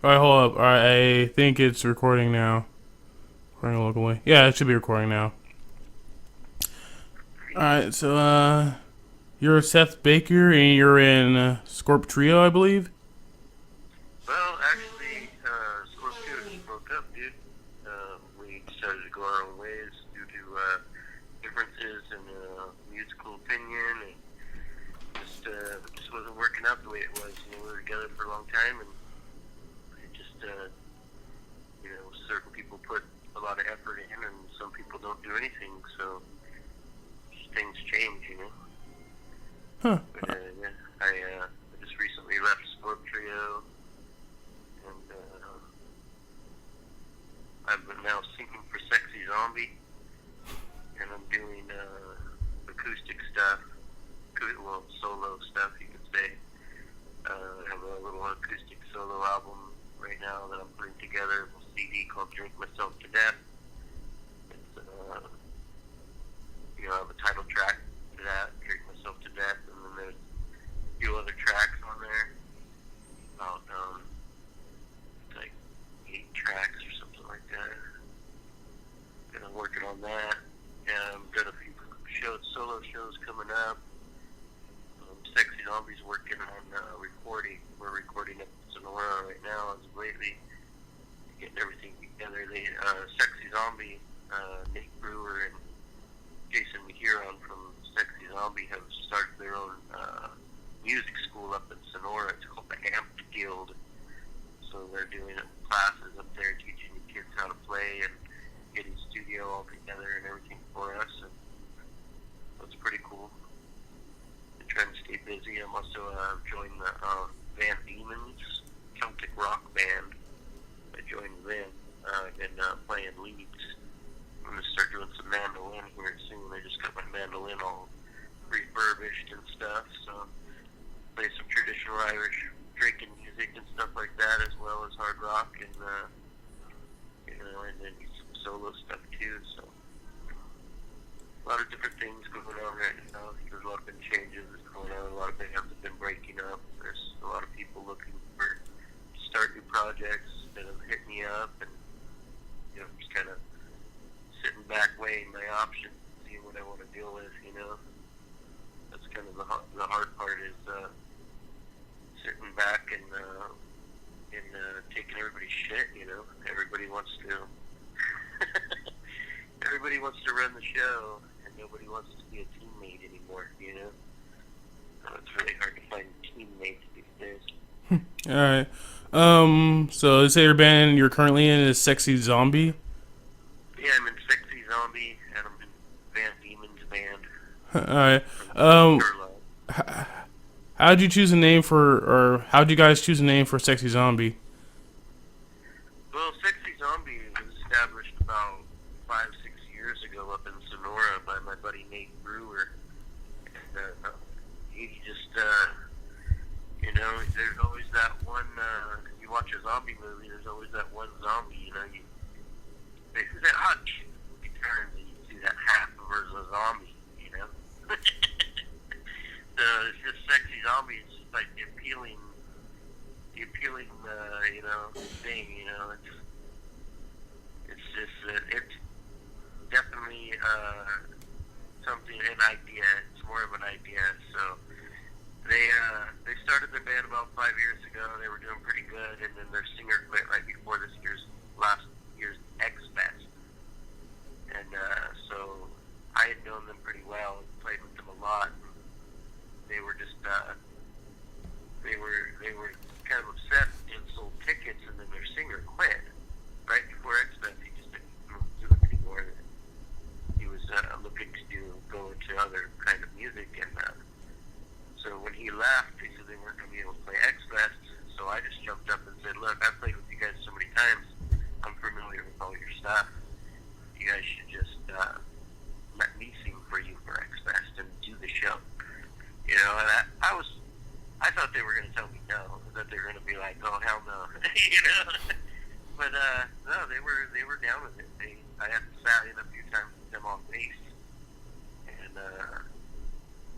All right, hold up. All right, I think it's recording now. Recording locally. Yeah, it should be recording now. All right, so you're Seth Baker and you're in Scorp Trio, I believe. Well, actually, Scorpio just broke up, dude. We decided to go our own ways due to differences in musical opinion, and just wasn't working out the way it was. You know, we were together for a long time, and it just certain people put a lot of effort in, and some people don't do anything. So just things change, you know. Huh. But yeah, I just recently left Scorpio, and I've been now singing for Sexy Zombie, and I'm doing acoustic stuff, well, solo stuff, you could say. I have a little acoustic solo album right now that I'm putting together, a CD called Drink Myself to Death. It's, I have a title track to that, Drink Myself to Death, and then there's a few other tracks on there, about, it's like 8 tracks or something like that. And I'm working on that. And I've got a few solo shows coming up. Sexy Zombie's working on recording. We're recording at Sonora right now as of lately, getting everything together. Sexy Zombie, Nate Brewer and Jason Mahiron from Sexy Zombie have started their own music school up in Sonora. It's called the Amped Guild. So they're doing classes up there, teaching the kids how to play and getting studio all together and everything for us. And that's pretty cool. I'm trying to stay busy. I'm also joined the Van Diemen's Celtic rock band. I joined them. I've been playing leads. I'm going to start doing some mandolin here soon. I just got my mandolin all refurbished and stuff. So play some traditional Irish drinking music and stuff like that, as well as hard rock and and then some solo stuff too. So a lot of different things going on right now. There's a lot of been changes going on. A lot of bands have been breaking up. There's a lot of people looking to start new projects that have hit me up, and just kind of sitting back weighing my options, seeing what I want to deal with. That's kind of the hard part is sitting back and taking everybody's shit. Everybody wants to everybody wants to run the show, and nobody wants to be a teammate anymore. It's really hard to find teammates these days. All right. So let's say your band you're currently in is Sexy Zombie. Yeah, I'm in Sexy Zombie, and I'm in Van Diemen's band. All right. From Um, Sherlock. how did you choose a name for, or how did you guys choose a name for Sexy Zombie? Well, Sexy Zombie was established about 5-6 years ago up in Sonora by my buddy Nate Brewer. And he just, there's always that one, if you watch a zombie movie, there's always that one zombie, they say that hot chick turns and you see that half of her is a zombie. So it's just Sexy Zombie. It's just like the appealing, thing. It's definitely something, an idea. It's more of an idea. So they started their band about 5 years ago. They were doing pretty good, and then their singer quit right before last year's X Fest. And so I had known them pretty well, and played with them a lot. And they were just they were kind of upset and sold tickets, and then their singer quit right before X Fest. He just didn't do it anymore. He was looking to go into other kind of music, and so when he left, he said they weren't going to be able to play X Fest. So I just jumped up and said, "Look, I've played with you guys so many times. I'm familiar with all your stuff. You guys should just let me sing for you for X Fest and do the show." And I thought they were going to tell me no. I thought they were going to be like, "Oh, hell no," But no, they were down with it. I had sat in a few times with them on bass, and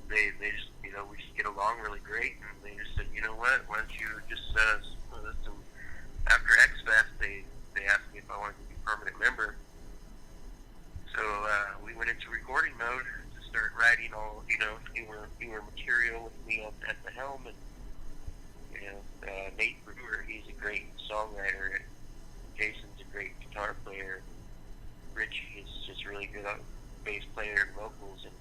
they just we just get along really great. And they just said, "You know what? Why don't you just split us and after X Fest, they asked me if I wanted to be a permanent member. So we went into recording mode to start writing all, newer material with me at the helm. And Nate Brewer, he's a great songwriter. And Jason's a great guitar player. Richie is just really good on bass player and vocals, and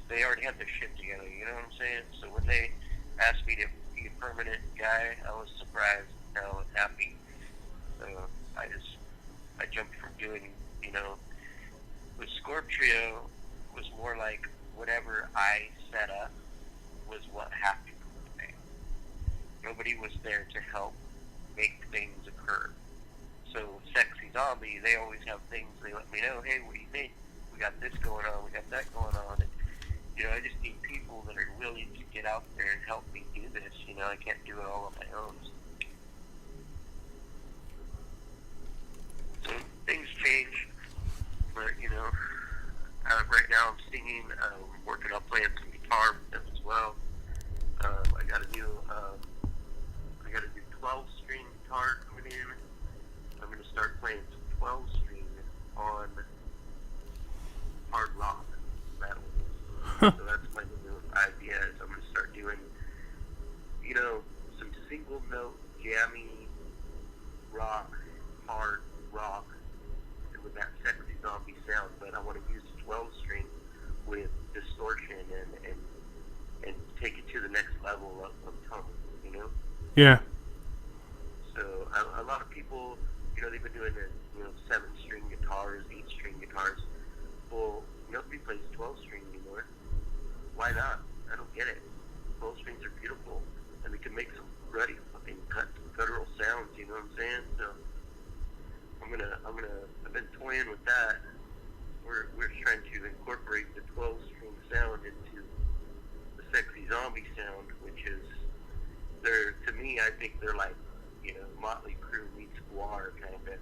they already had their shit together. You know what I'm saying? So when they asked me to be a permanent guy, I was surprised, happy. So I jumped from doing, with Scorp Trio was more like whatever I set up was what happened with the band. Nobody was there to help make things occur. So Sexy Zombie, they always have things, they let me know, hey, what do you think? We got this going on, we got that going on. And, I just need people that are willing to get out there and help me do this. I can't do it all on my own. So things change. But, right now I'm singing, working on playing some guitar with them as well. I got a new 12-string guitar coming in. I'm going to start playing some 12-string on hard rock metal. So that's my new idea. Is I'm going to start doing, some single note, jammy rock, hard rock, and with that Sexy Zombie sound. But I want to use 12-string with distortion and take it to the next level of tone. Yeah. So a lot of people, they've been doing the 7-string guitars, 8-string guitars. Well, nobody plays 12-string anymore. Why not? I don't get it. 12 strings are beautiful, and they can make some ruddy fucking guttural sounds. You know what I'm saying? So I've been toying with that. We're trying to incorporate the 12-string sound into the Sexy Zombie sound, which is to me, I think they're like, Motley Crue meets Guar kind of a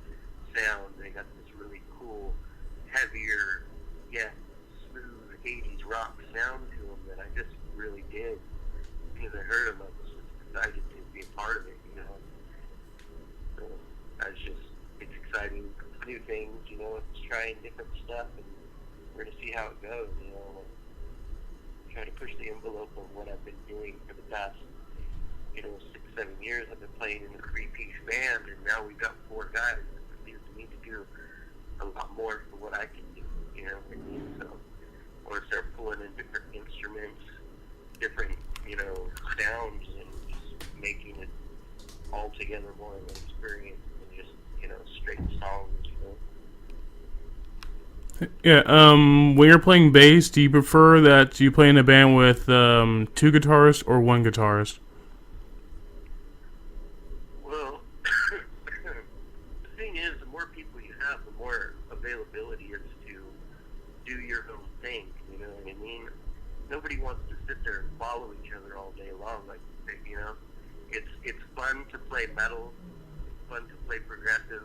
sound. They got this really cool, heavier, yet smooth 80s rock sound to them that I just really dig. As soon as I heard them, I was just excited to be a part of it, So it's exciting. It's new things, it's trying different stuff, and we're going to see how it goes, Trying to push the envelope of what I've been doing for the past 6-7 years. I've been playing in a 3-piece band, and now we've got 4 guys. It seems to me to do a lot more for what I can do, So I want to start pulling in different instruments, different, sounds, and just making it all together more of an experience than just, straight songs, Yeah, when you're playing bass, do you prefer that you play in a band with 2 guitarists or 1 guitarist? Well, the thing is, the more people you have, the more availability is to do your own thing, you know what I mean? Nobody wants to sit there and follow each other all day long, It's fun to play metal, it's fun to play progressive,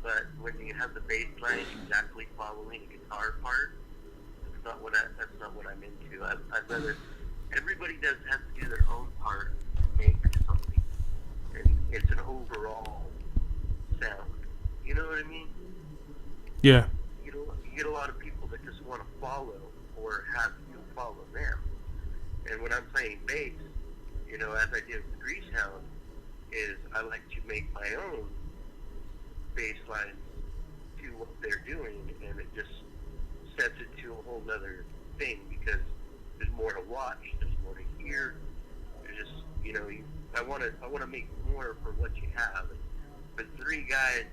but when you have the bass line exactly following a guitar part, that's not what I'm into. I'd rather everybody has to do their own part to make something, and it's an overall sound. You know what I mean? Yeah. You get a lot of people that just want to follow or have you follow them. And when I'm playing bass, as I did with Grease Hound, is I like to make my own bass line to what they're doing, and it just sets it to a whole nother thing, because there's more to watch, there's more to hear. There's just, I want to make more for what you have. But 3 guys,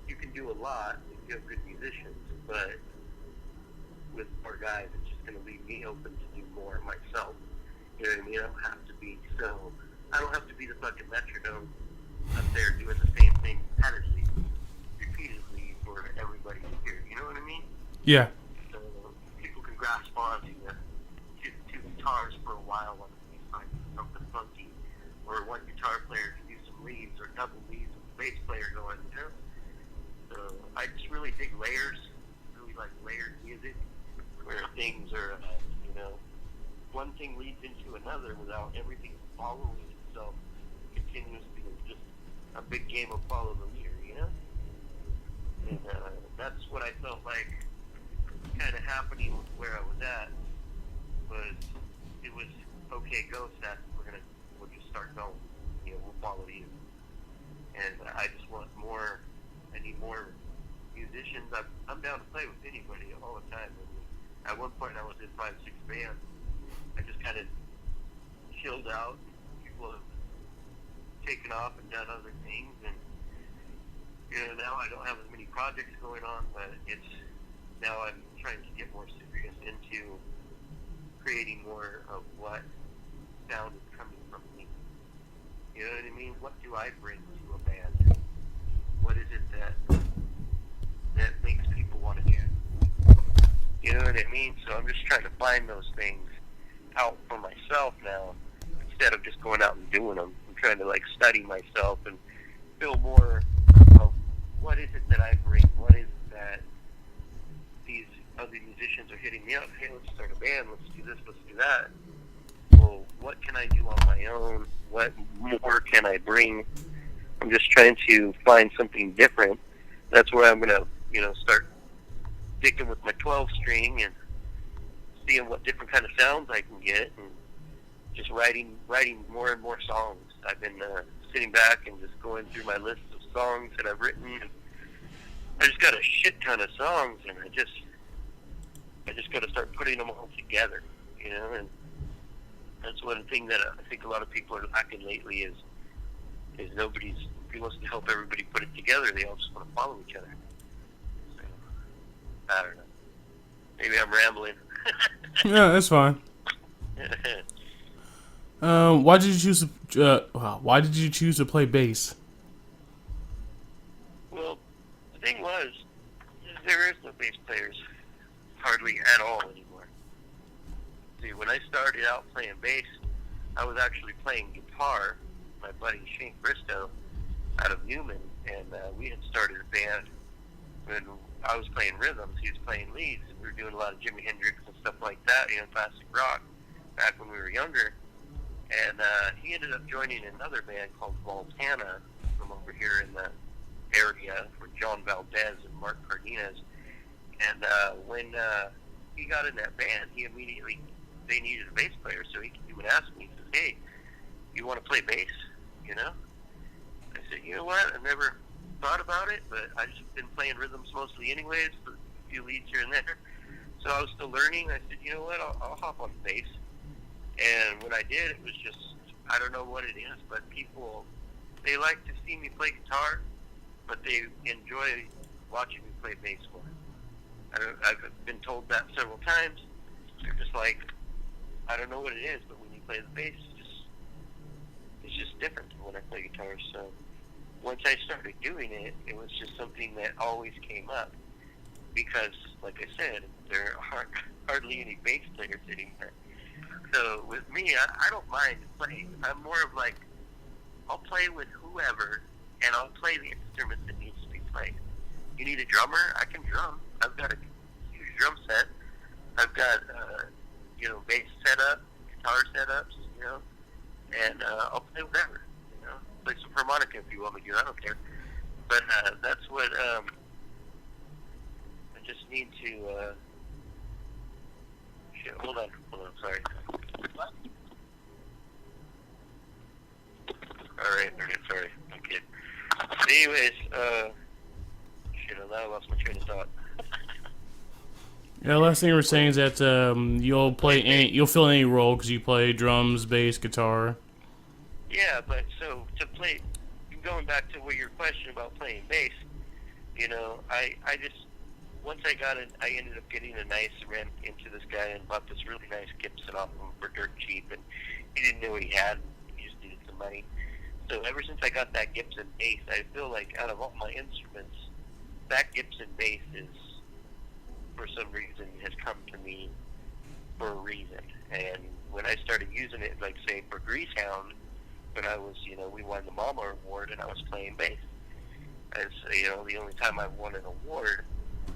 you can do a lot if you have good musicians, but with 4 guys, it's just going to leave me open to do more myself. You know what I mean? I don't have to be the fucking metronome up there doing the same thing repeatedly for everybody to hear. You know what I mean? Yeah. So people can grasp on to two guitars for a while while they find something funky, or one guitar player can do some leads or double leads with the bass player going. So I just really dig layers. Really like layered music where things are, one thing leads into another without everything following itself continuously just a big game of follow the leader, you know? And that's what I felt like kind of happening where I was at. It was okay, go Seth. We'll just start going. You know, we'll follow you. And I just want more. I need more musicians. I'm down to play with anybody all the time. And at one point, I was in 5-6 bands. I just kind of chilled out. People have taken off and done other things, and you know, now I don't have as many projects going on. But now I'm trying to get more serious into creating more of what sound is coming from me. You know what I mean? What do I bring to a band? What is it that makes people want to jam? You know what I mean? So I'm just trying to find those things out for myself now, instead of just going out and doing them. I'm trying to like study myself and feel more of what is it that I bring? What is it that these other musicians are hitting me up? Hey, let's start a band. Let's do this. Let's do that. Well, what can I do on my own? What more can I bring? I'm just trying to find something different. That's where I'm gonna, start sticking with my 12 string and seeing what different kind of sounds I can get, and just writing more and more songs. I've been sitting back and just going through my list of songs that I've written. And I just got a shit ton of songs, and I just got to start putting them all together, and that's one thing that I think a lot of people are lacking lately is nobody wants to help everybody put it together. They all just want to follow each other. So, I don't know. Maybe I'm rambling. Yeah, that's fine. Why did you choose to play bass? Well, the thing was, there is no bass players hardly at all anymore. See, when I started out playing bass, I was actually playing guitar. My buddy Shane Bristow out of Newman, and we had started a band when I was playing rhythms. He was playing leads, and we were doing a lot of Jimi Hendrix and stuff like that, classic rock, back when we were younger. And he ended up joining another band called Voltana from over here in the area for John Valdez and Mark Cardenas. And when he got in that band, they needed a bass player, so he would ask me, he says, hey, you want to play bass, I said, you know what, I've never thought about it, but I've just been playing rhythms mostly anyways, a few leads here and there. So I was still learning. I said, you know what, I'll hop on bass. And when I did, it was just, I don't know what it is, but people, they like to see me play guitar, but they enjoy watching me play bass more. I've been told that several times. They're just like, I don't know what it is, but when you play the bass, it's just different than when I play guitar. So once I started doing it, it was just something that always came up. Because, like I said, there aren't hardly any bass players anymore. So with me, I don't mind playing. I'm more of like, I'll play with whoever, and I'll play the instrument that needs to be played. You need a drummer? I can drum. I've got a huge drum set. I've got, bass setup, guitar setups, and I'll play whatever, Play some harmonica if you want me to. I don't care. But that's what I just need to. Shit, hold on, sorry. What? All right, sorry. Okay. Anyways, shit, I lost my train of thought. Yeah, the last thing you were saying is that you'll fill any role because you play drums, bass, guitar. Yeah, but so to play, going back to your question about playing bass, I just, once I got it, I ended up getting ran into this guy and bought this really nice Gibson off him for dirt cheap, and he didn't know what he had. He just needed some money. So ever since I got that Gibson bass, I feel like out of all my instruments, that Gibson bass is, for some reason, has come to me for a reason. And when I started using it, like say for Greasehound, when I was, we won the Mama Award and I was playing bass. It's, the only time I've won an award,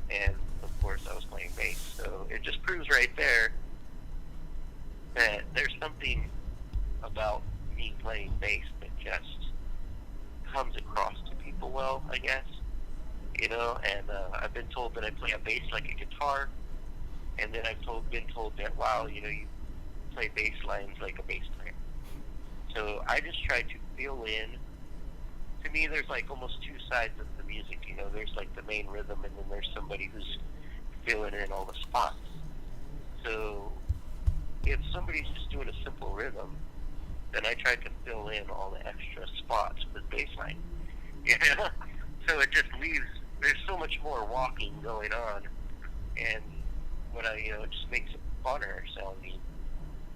and of course I was playing bass. So it just proves right there that there's something about me playing bass that just well, I guess. You know, and I've been told that I play a bass like a guitar, and then been told that, wow, you know, you play bass lines like a bass player. So I just try to fill in. To me, there's like almost two sides of the music. You know, there's like the main rhythm, and then there's somebody who's filling in all the spots. So if somebody's just doing a simple rhythm, then I try to fill in all the extra spots with bass line. You know? So it just leaves, there's so much more walking going on, and it just makes it funner sounding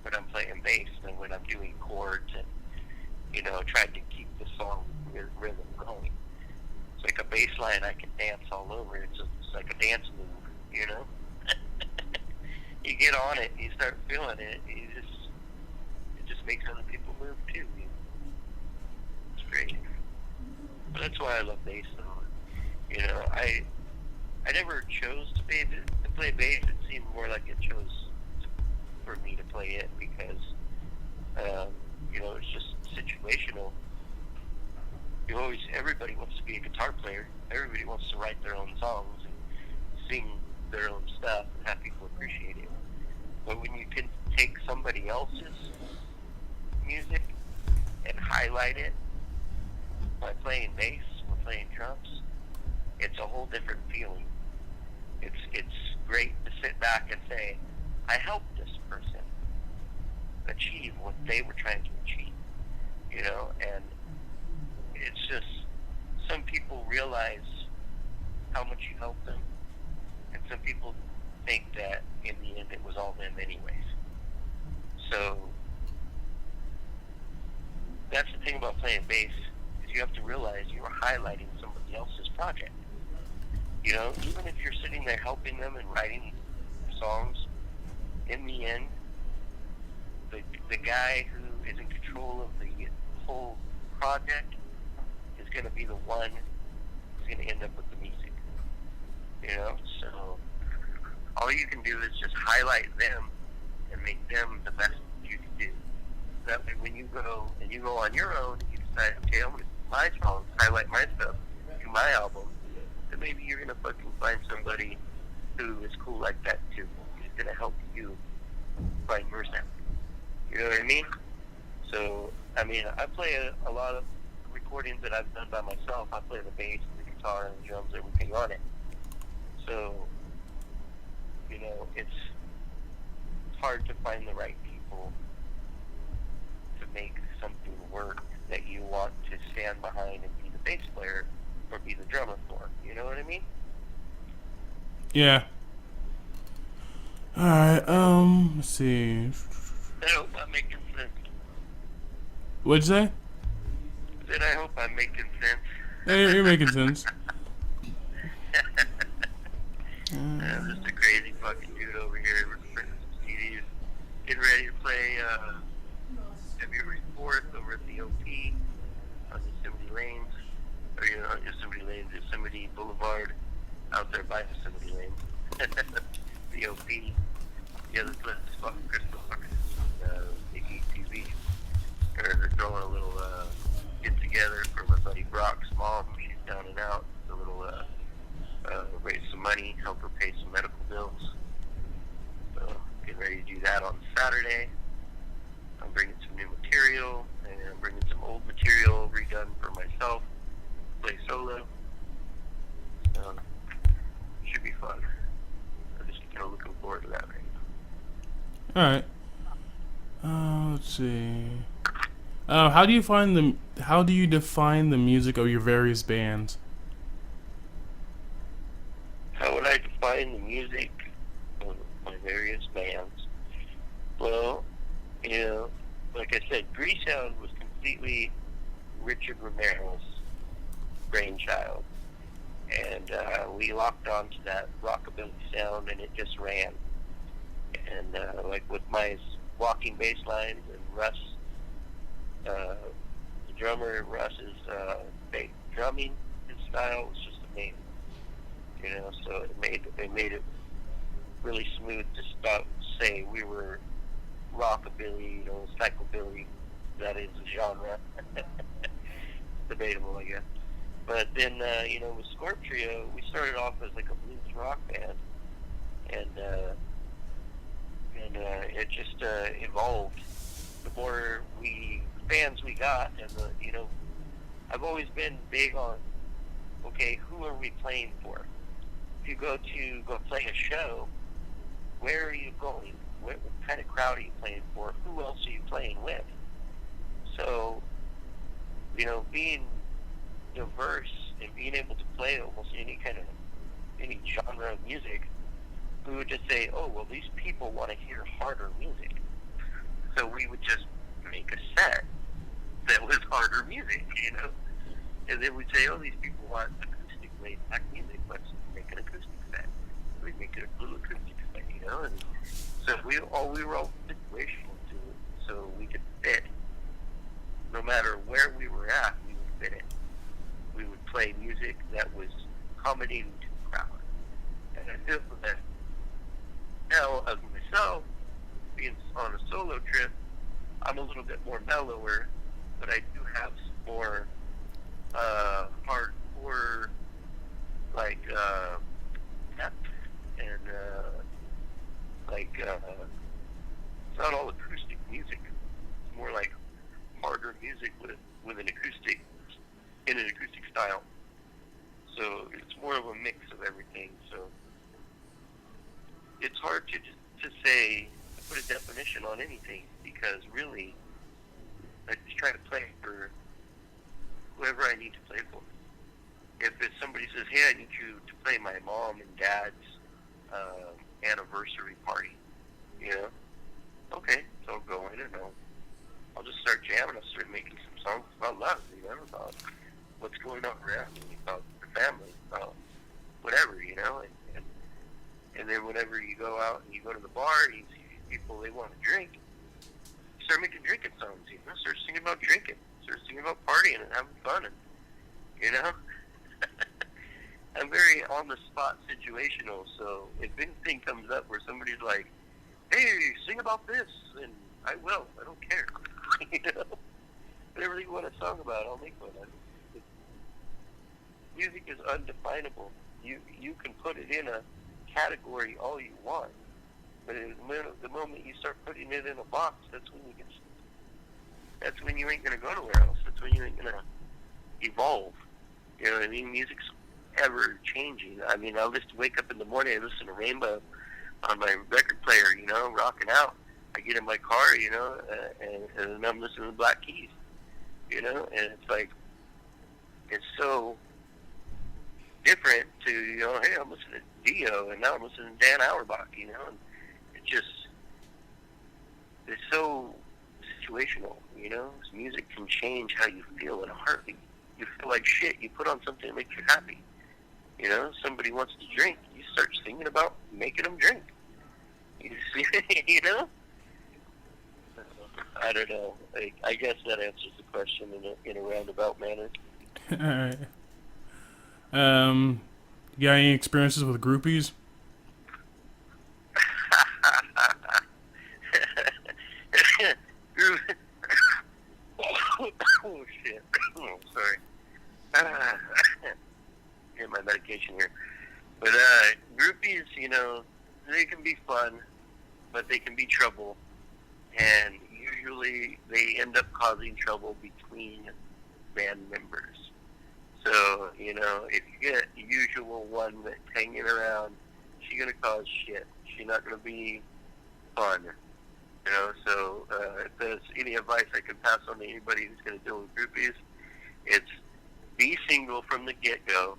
when I'm playing bass than when I'm doing chords and, trying to keep the song rhythm going. It's like a bass line I can dance all over. It's like a dance move, you know? You get on it, you start feeling it, it just makes other people move too. It's great. But that's why I love bass, though. I never chose to play bass. It seemed more like it chose for me to play it because, it's just situational. Everybody wants to be a guitar player. Everybody wants to write their own songs and sing their own stuff and have people appreciate it. But when you can take somebody else's music and highlight it by playing bass or playing drums, it's a whole different feeling. It's great to sit back and say, I helped this person achieve what they were trying to achieve, and it's just, some people realize how much you helped them, and some people think that in the end it was all them anyways. So that's the thing about playing bass, is you have to realize you are highlighting somebody else's project. Even if you're sitting there helping them and writing songs, in the end, the guy who is in control of the whole project is going to be the one who's going to end up with the music. So all you can do is just highlight them and make them the best you can do. That way, when you go on your own, you decide, okay, I'm going to do my songs, highlight my stuff, do my album. Then maybe you're going to fucking find somebody who is cool like that too. Who's going to help you find your sound. You know what I mean? So, I play a lot of recordings that I've done by myself. I play the bass, the guitar, and the drums, everything on it. So, it's hard to find the right people to make something work that you want to stand behind and be the bass player or be the drummer for. You know what I mean? Yeah. Alright, let's see. I hope I'm making sense. What'd you say? I hope I'm making sense. Hey, you're making sense. I'm just a crazy fucking dude over here printing some CDs. Getting ready to play February 4th over at the OP on Yosemite Lanes. Or, not Yosemite Lanes, Yosemite Boulevard out there by Yosemite Lanes. The OP. Yeah, this is fucking Crystal Fox. Big ETV. They're throwing a little get together for my buddy Brock's mom. She's down and out. A little raise some money, help her pay some medical bills. So getting ready to do that on Saturday. I'm bringing some new material, and I'm bringing some old material redone for myself. Play solo. Should be fun. I'm just looking forward to that right now. All right. Let's see. How do you define the music of your various bands? How would I define the music of my various bands? Well, like I said, Grease Sound was completely Richard Romero's brainchild. And we locked on to that rockabilly sound, and it just ran. And like with my walking bass lines and Russ, the drummer, Russ's drumming, his style was just amazing. So it made it really smooth to say we were rockabilly, psychobilly. That is a genre. Debatable, I guess. But then, with Scorp Trio, we started off as like a blues rock band, and it just evolved. The more fans we got, and I've always been big on, okay, who are we playing for? If you go play a show, where are you going? What kind of crowd are you playing for? Who else are you playing with? So, being diverse and being able to play almost any genre of music, we would just say, oh, well, these people want to hear harder music. So we would just make a set that was harder music, And then we'd say, oh, these people want acoustic laid back music. Let's make an acoustic set. We'd make it a blue acoustic set, And so we were all situational to it, so we could fit. No matter where we were at, we would fit it. We would play music that was accommodating to the crowd. And I feel that now, as myself, being on a solo trip, I'm a little bit more mellower, but I do have some more hardcore, like depth and it's not all acoustic music. It's more like harder music with an acoustic style. So it's more of a mix of everything. So it's hard to put a definition on anything, because really I just try to play for whoever I need to play for. If somebody says, hey, I need you to play my mom and dad's anniversary party, okay, so I'll go in and I'll just start jamming. I'll start making some songs about love, about what's going on around me, about the family, about whatever, and then whenever you go out and you go to the bar and you see people, they want to drink, you start making drinking songs, start singing about drinking, start singing about partying and having fun, and, I'm very on-the-spot situational, so if anything comes up where somebody's like, hey, sing about this, then I will. I don't care. Whatever you want a song about, I'll make one. Music is undefinable. You can put it in a category all you want, but the moment you start putting it in a box, that's when you ain't gonna go nowhere else. That's when you ain't gonna evolve. You know what I mean? Music's ever changing. I mean, I'll just wake up in the morning and listen to Rainbow on my record player, rocking out. I get in my car, and I'm listening to Black Keys, and it's like, it's so different to, hey, I'm listening to Dio, and now I'm listening to Dan Auerbach, and it's so situational, music can change how you feel in a heartbeat. You feel like shit, you put on something that makes you happy. Somebody wants to drink, you start singing about making them drink. You see, I don't know. I guess that answers the question in a roundabout manner. Alright. You got any experiences with groupies? Oh, shit. Oh, sorry. Get my medication here. But groupies, they can be fun, but they can be trouble. And usually they end up causing trouble between band members. So, if you get the usual one that's hanging around, she's going to cause shit. She's not going to be fun. So if there's any advice I could pass on to anybody who's going to deal with groupies, it's be single from the get-go.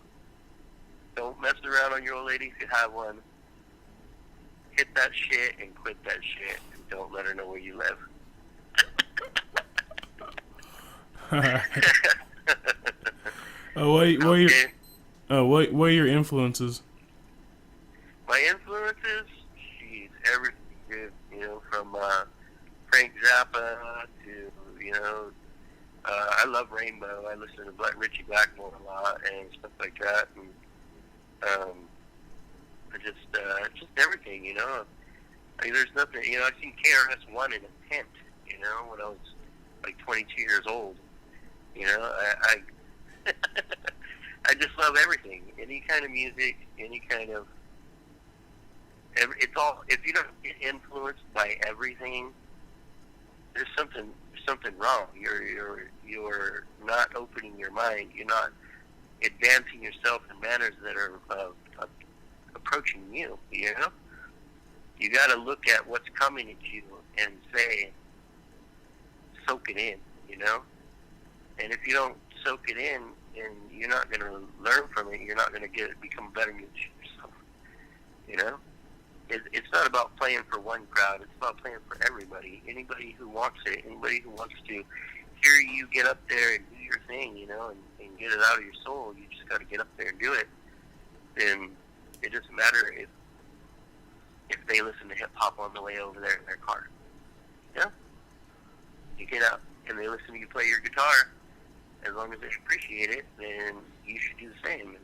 Don't mess around on your old lady if you have one. Hit that shit and quit that shit, and don't let her know where you live. What are your influences? My influences, jeez, everything, dude. From Frank Zappa to, I love Rainbow. I listen to Richie Blackmore a lot and stuff like that, and just everything, I mean, there's nothing, I've seen KRS-One in a tent, when I was like 22 years old, I I just love everything. Any kind of music, any kind of. It's all. If you don't get influenced by everything, there's something wrong. You're not opening your mind. You're not advancing yourself in manners that are approaching you. You know, you got to look at what's coming at you and say, soak it in. You know, and if you don't soak it in, and you're not going to learn from it, you're not going to become better yourself. You know, it's not about playing for one crowd. It's about playing for everybody. Anybody who wants it, anybody who wants to hear you get up there and do your thing, you know, and get it out of your soul. You just got to get up there and do it. Then it doesn't matter if they listen to hip hop on the way over there in their car. You know, you get out and they listen to you play your guitar. As long as they appreciate it, then you should do the same. And,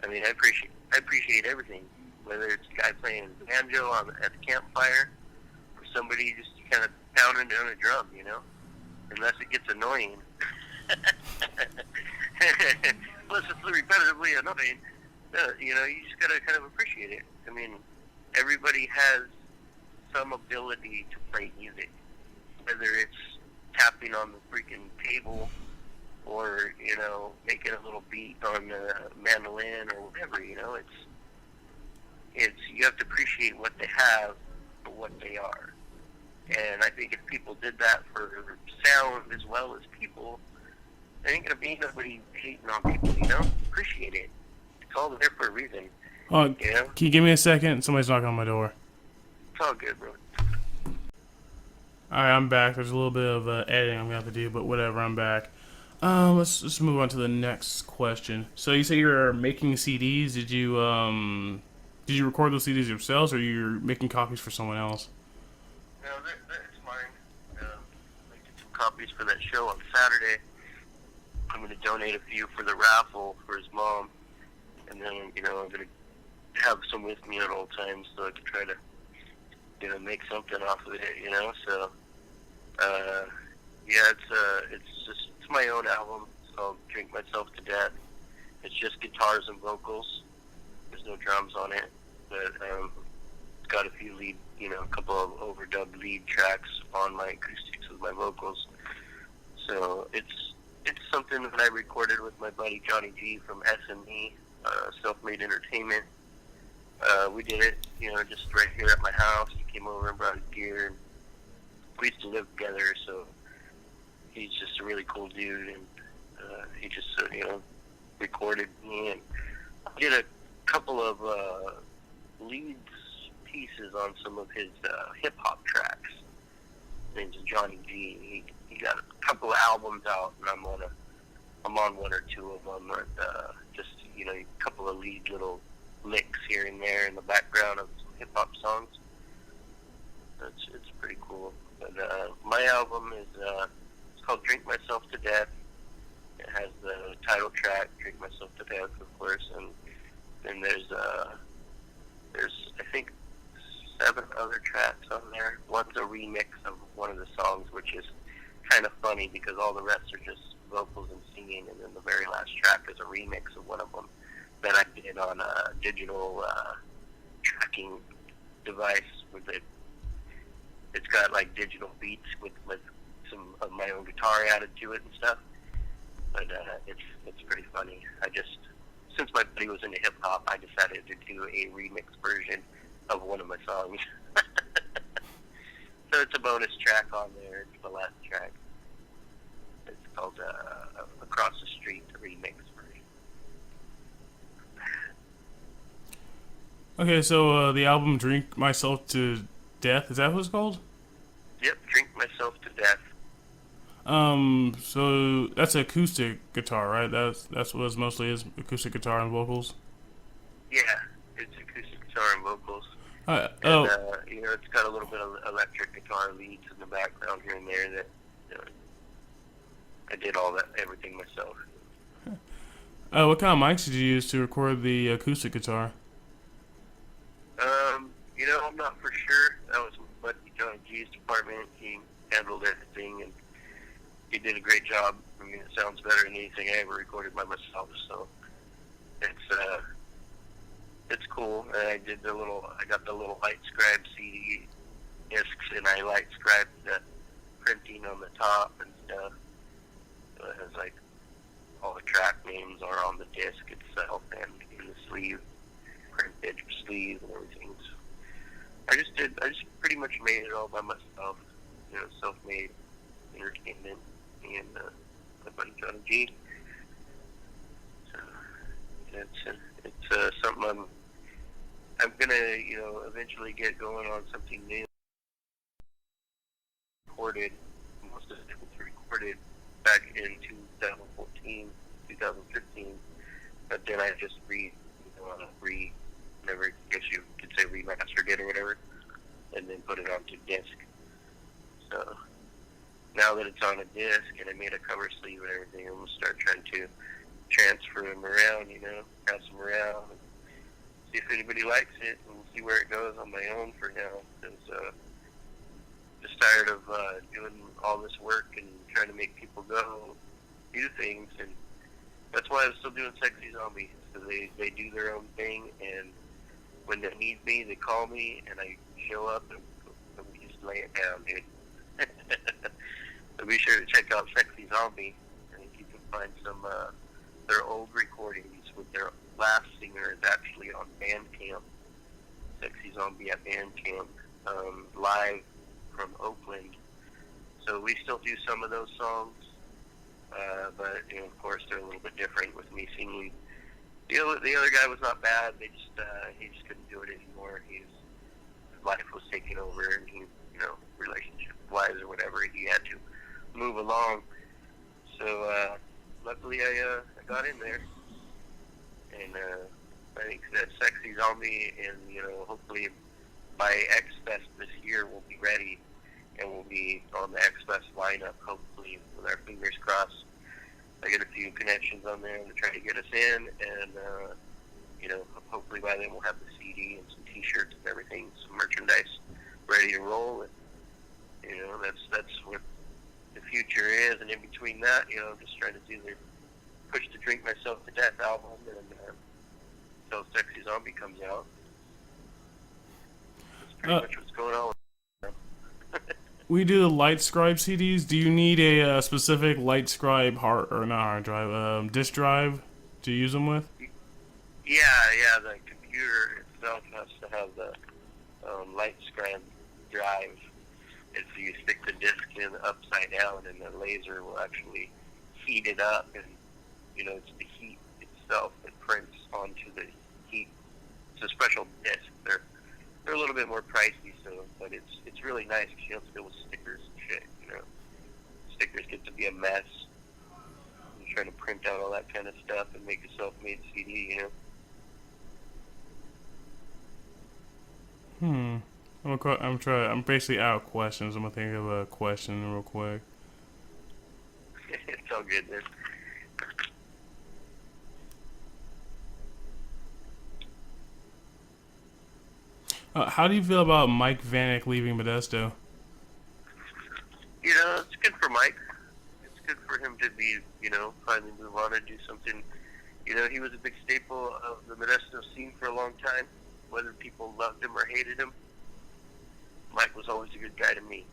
I mean, I appreciate everything. Whether it's a guy playing banjo at the campfire, or somebody just kind of pounding on a drum, you know. Unless it gets annoying. Unless it's repetitively annoying, you know, you just gotta kind of appreciate it. I mean, everybody has some ability to play music, whether it's tapping on the freaking table, or, you know, making a little beat on the mandolin or whatever, you know. It's you have to appreciate what they have for what they are. And I think if people did that for sound as well as people, there ain't going to be nobody hating on people, you know. Appreciate it. It's all there for a reason. Oh, you know? can you give me a second? Somebody's knocking on my door. It's all good, bro. Alright, I'm back. There's a little bit of editing I'm going to have to do, but whatever, I'm back. Let's move on to the next question. So you say you're making CDs. Did you record those CDs yourselves, or you're making copies for someone else? No, that's mine. I did some copies for that show on Saturday. I'm going to donate a few for the raffle for his mom, and then, you know, I'm going to have some with me at all times so I can try to, you know, make something off of it, you know. So, yeah, it's my own album. It's called Drink Myself to Death. It's just guitars and vocals. There's no drums on it, but it's got a few lead, you know, a couple of overdubbed lead tracks on my acoustics with my vocals. So it's something that I recorded with my buddy Johnny G from SME, Self-Made Entertainment. We did it, you know, just right here at my house. He came over and brought his gear. And we used to live together, so he's just a really cool dude, and he just, you know, recorded me, and I did a couple of leads pieces on some of his hip-hop tracks. His name's Johnny G. He got a couple of albums out, and I'm on one or two of them, and just, you know, a couple of lead little licks here and there in the background of some hip-hop songs. It's pretty cool. But my album is it's called Drink Myself to Death. It has the title track, Drink Myself to Death, of course, and then there's I think 7 other tracks on there. One's a remix of one of the songs, which is kind of funny because all the rest are just vocals and singing, and then the very last track is a remix of one of them that I did on a digital tracking device with it. It's got like digital beats with some of my own guitar added to it and stuff. But it's pretty funny. Since my buddy was into hip hop, I decided to do a remix version of one of my songs. So it's a bonus track on there. It's the last track. It's called Across the Street, the remix version. Okay, so the album Drink Myself to Death, is that what it's called? Yep, Drink Myself to Death. So that's acoustic guitar, right? That's what it mostly is, acoustic guitar and vocals? Yeah, it's acoustic guitar and vocals. And, you know, it's got a little bit of electric guitar leads in the background here and there that, you know, I did everything myself. What kind of mics did you use to record the acoustic guitar? You know, I'm not for sure. That was my buddy Johnny G's department. He handled everything, and he did a great job. I mean, it sounds better than anything I ever recorded by myself. So cool. And I got the little light scribe CD discs, and I light scribed the printing on the top and stuff. So it has like all the track names are on the disc itself and in the sleeve, printed sleeve and everything. So I just pretty much made it all by myself. Self-made entertainment, and my buddy Johnny G. So it's something I'm gonna eventually get going on something new. Recorded, most of it was recorded back in 2014, 2015, but then I just never, I guess you could say remastered it or whatever, and then put it onto disc. So now that it's on a disc and I made a cover sleeve and everything, I'm gonna start trying to transfer them around, pass them around, and see if anybody likes it, and see where it goes on my own for now. Because just tired of doing all this work and trying to make people go do things, and that's why I'm still doing Sexy Zombie. So they do their own thing, and when they need me, they call me, and I show up, and we just lay it down, dude. So be sure to check out Sexy Zombie, and if you can find some their old recordings with their last singer is actually on Bandcamp. Sexy Zombie at Bandcamp, live from Oakland. So we still do some of those songs, but of course they're a little bit different with me singing. The other guy was not bad. He just couldn't do it anymore. His life was taking over, and he, relationship wise or whatever, he had to move along. So luckily I got in there, and I think that Sexy Zombie, and hopefully by X Fest this year we'll be ready, and we'll be on the X Fest lineup, hopefully, with our fingers crossed. I get a few connections on there to try to get us in, and hopefully by then we'll have the CD and some T-shirts and everything, some merchandise ready to roll. And that's what the future is. And in between that, I'm just trying to do the Push to Drink Myself to Death album, and until Sexy Zombie comes out. That's pretty much what's going on. We do the Light Scribe CDs. Do you need a specific Light Scribe disk drive to use them with? Yeah. The computer itself has to have the Light Scribe drive. If you stick the disc in upside down, and the laser will actually heat it up, and it's the heat itself that prints onto the heat. It's a special disc. They're a little bit more pricey, but it's really nice because you don't have to deal with stickers and shit. Stickers get to be a mess. You're trying to print out all that kind of stuff and make a self-made CD. I'm basically out of questions. I'm gonna think of a question real quick. It's all good, man. How do you feel about Mike Vanek leaving Modesto? It's good for Mike. It's good for him to be, finally move on and do something. He was a big staple of the Modesto scene for a long time, whether people loved him or hated him. Mike was always a good guy to me.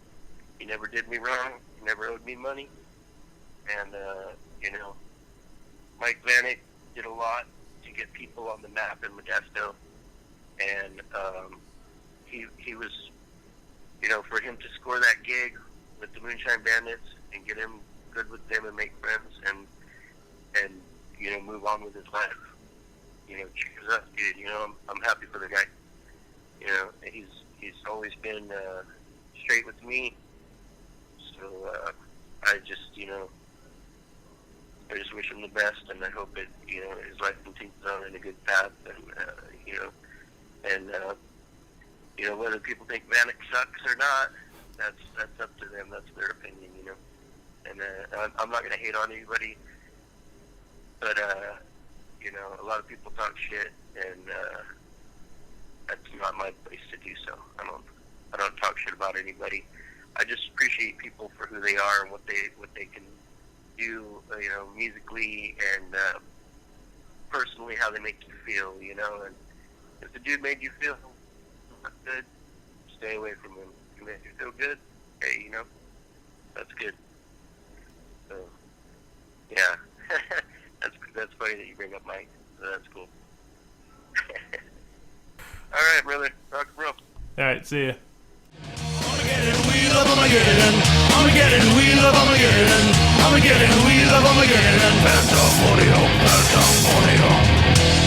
He never did me wrong. He never owed me money. And, Mike Vanek did a lot to get people on the map in Modesto. And he was, for him to score that gig with the Moonshine Bandits and get him good with them and make friends and move on with his life. Cheers up, dude. I'm happy for the guy. He's always been straight with me. So I just wish him the best, and I hope it his life continues on in a good path, and whether people think Vanek sucks or not, that's up to them. That's their opinion, And I'm not gonna hate on anybody, but a lot of people talk shit, and that's not my place to do so. I don't talk shit about anybody. I just appreciate people for who they are and what they can do, musically and personally, how they make you feel, and If the dude made you feel not good, stay away from him. If he made you feel good, hey, you know, that's good. So, yeah. That's funny that you bring up Mike. So that's cool. All right, brother. Rock and roll. All right, see ya. Armageddon, we love Armageddon. Armageddon, we love Armageddon. Armageddon, we love Armageddon. Pandemonium, pandemonium.